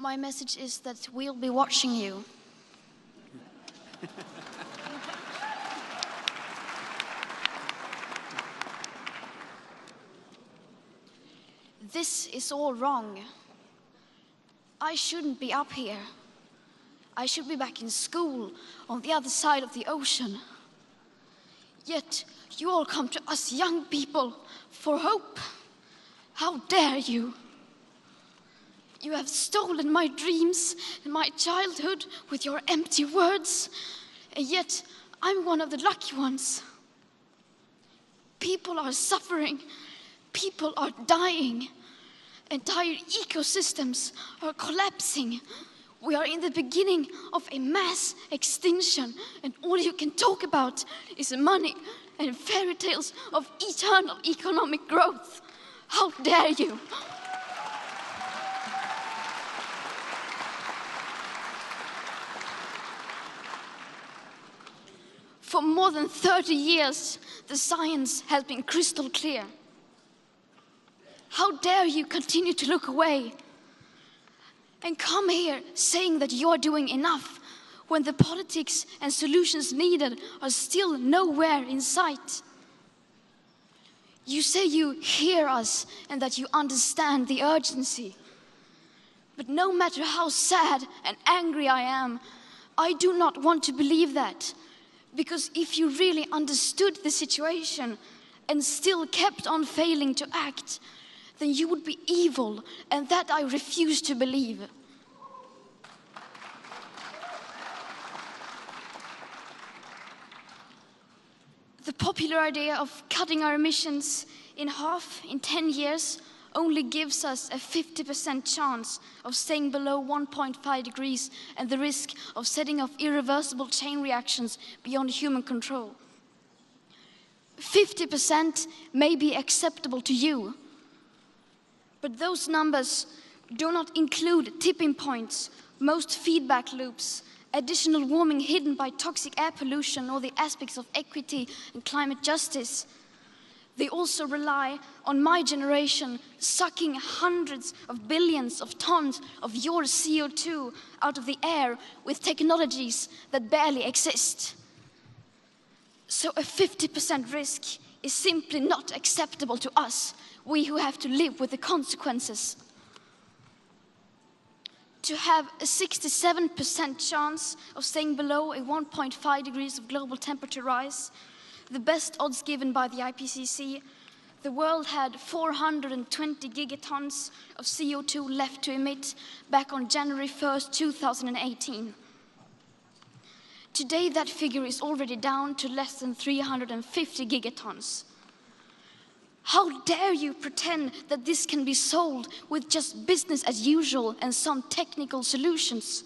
My message is that we'll be watching you. This is all wrong. I shouldn't be up here. I should be back in school on the other side of the ocean. Yet you all come to us young people for hope. How dare you? You have stolen my dreams and my childhood with your empty words, and yet I'm one of the lucky ones. People are suffering, people are dying, entire ecosystems are collapsing. We are in the beginning of a mass extinction, and all you can talk about is money and fairy tales of eternal economic growth. How dare you? For more than 30 years, the science has been crystal clear. How dare you continue to look away and come here saying that you're doing enough when the politics and solutions needed are still nowhere in sight? You say you hear us and that you understand the urgency. But no matter how sad and angry I am, I do not want to believe that. Because if you really understood the situation and still kept on failing to act, then you would be evil, and that I refuse to believe. The popular idea of cutting our emissions in half in 10 years only gives us a 50% chance of staying below 1.5 degrees and the risk of setting off irreversible chain reactions beyond human control. 50% may be acceptable to you, but those numbers do not include tipping points, most feedback loops, additional warming hidden by toxic air pollution, or the aspects of equity and climate justice. They also rely on my generation sucking hundreds of billions of tons of your CO2 out of the air with technologies that barely exist. So a 50% risk is simply not acceptable to us, we who have to live with the consequences. To have a 67% chance of staying below a 1.5 degrees of global temperature rise, the best odds given by the IPCC, the world had 420 gigatons of CO2 left to emit back on January 1st, 2018. Today, that figure is already down to less than 350 gigatons. How dare you pretend that this can be solved with just business as usual and some technical solutions?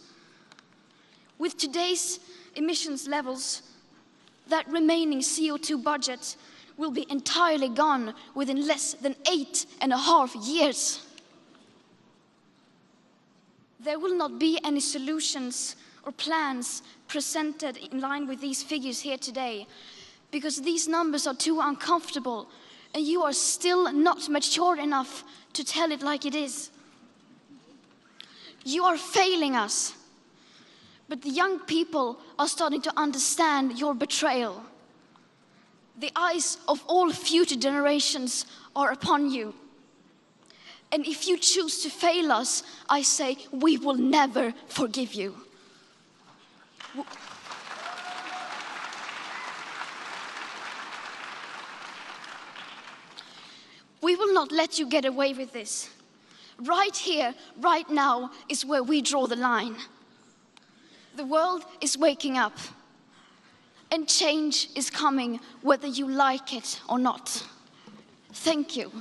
With today's emissions levels, that remaining CO2 budget will be entirely gone within less than 8.5 years. There will not be any solutions or plans presented in line with these figures here today, because these numbers are too uncomfortable and you are still not mature enough to tell it like it is. You are failing us. But the young people are starting to understand your betrayal. The eyes of all future generations are upon you. And if you choose to fail us, I say we will never forgive you. We will not let you get away with this. Right here, right now, is where we draw the line. The world is waking up, and change is coming whether you like it or not. Thank you.